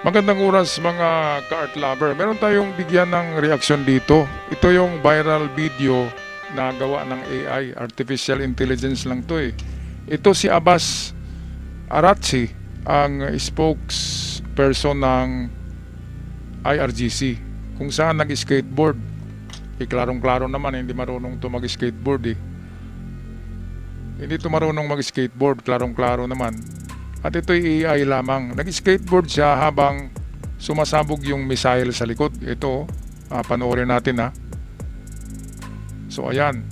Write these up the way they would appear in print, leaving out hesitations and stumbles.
Magandang oras mga ka-art lover. Meron tayong bigyan ng reaksyon dito. Ito yung viral video na gawa ng AI, Artificial Intelligence lang to eh. Ito si Abbas Arachi, ang spokesperson ng IRGC, kung saan nag-skateboard. Klarong-klaro naman, hindi marunong to mag-skateboard eh. Hindi to marunong mag-skateboard, klarong-klaro naman. At ito'y AI lamang. Nag-skateboard siya habang sumasabog yung missile sa likod. Ito, panoorin natin ha. So ayan.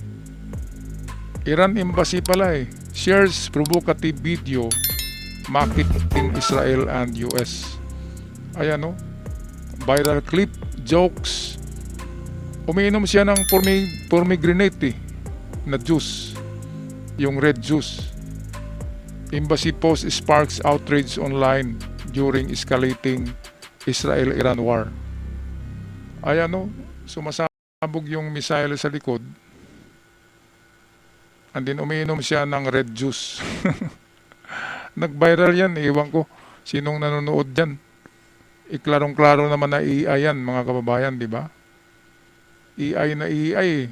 Iran Embassy pala eh. Shares provocative video marketing Israel and US. Ayan o. Viral clip, jokes. Umiinom siya ng pomegranate na juice. Yung red juice. Embassy post sparks outrage online during escalating Israel-Iran war. Ayan o, sumasabog yung missile sa likod. And then umiinom siya ng red juice. Nag-viral yan, iwan ko sinong nanonood dyan. Iklarong-klaro naman na AI yan, mga kababayan, di ba? AI na AI.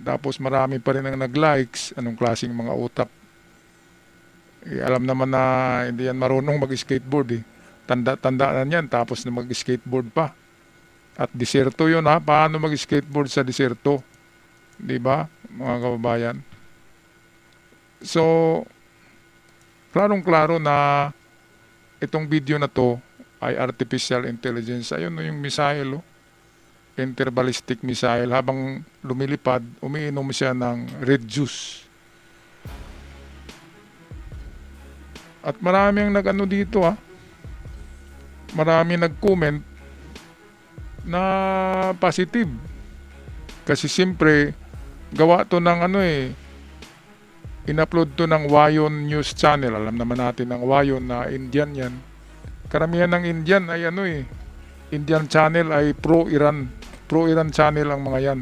Tapos marami pa rin ang nag-likes. Anong klaseng mga utak? Alam naman na hindi yan marunong mag-skateboard eh. Tanda-tandaan yan, tapos na mag-skateboard pa. At diserto yun ha, paano mag-skateboard sa diserto? Di ba, mga kababayan? So, klarong-klaro na itong video na to ay artificial intelligence. Ayun yung missile, interballistic missile. Habang lumilipad, umiinom siya ng red juice. At maraming nag-ano dito Marami nag-comment na positive. Kasi siyempre, gawa to ng in-upload to ng Wayon News Channel. Alam naman natin ang Wayon na Indian yan. Karamihan ng Indian ay Indian channel ay pro-Iran. Pro-Iran channel ang mga yan.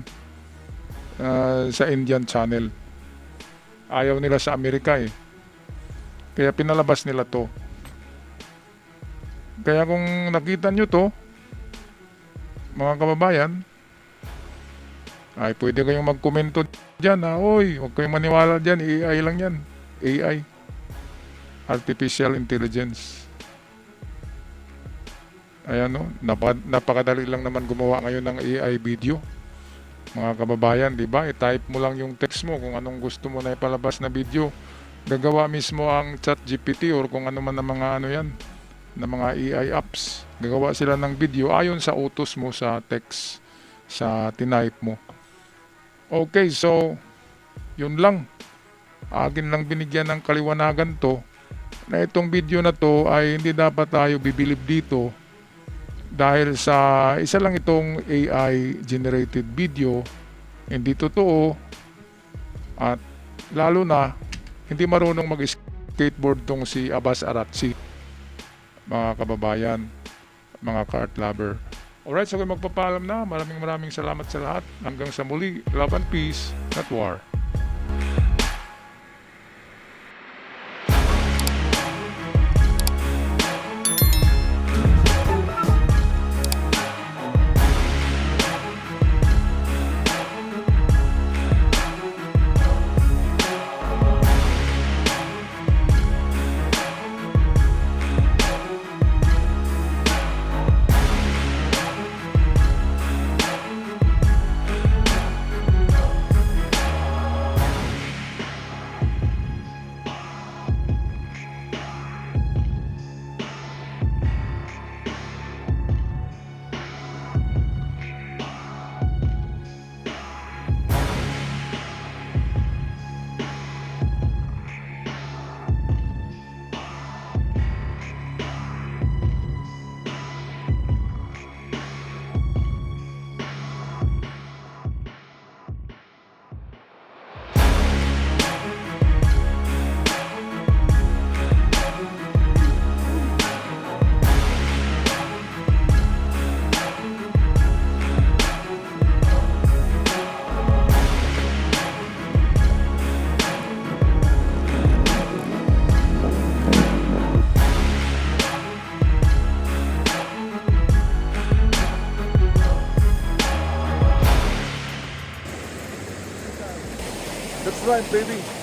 Sa Indian channel. Ayaw nila sa Amerika eh. Kaya pinalabas nila to. Kaya kung nakita nyo to, mga kababayan, ay pwede kayong magkomento dyan oy, huwag kayong maniwala dyan, AI lang yan. AI. Artificial Intelligence. Ayan napakadali lang naman gumawa ngayon ng AI video. Mga kababayan, di ba? I-type mo lang yung text mo kung anong gusto mo na ipalabas na video. Gagawa mismo ang ChatGPT or kung ano man na mga na mga AI apps. Gagawa sila ng video ayon sa utos mo sa text, sa tinype mo. Okay, so yun lang. Akin lang binigyan ng kaliwanagan to na itong video na to ay hindi dapat tayo bibilib dito dahil sa isa lang itong AI generated video, hindi totoo at lalo na hindi marunong mag-skateboard tong si Abbas Arachi, mga kababayan, mga ka-art lover. Alright, so kung magpapaalam na, maraming salamat sa lahat. Hanggang sa muli, love and peace, not war. That's right, baby.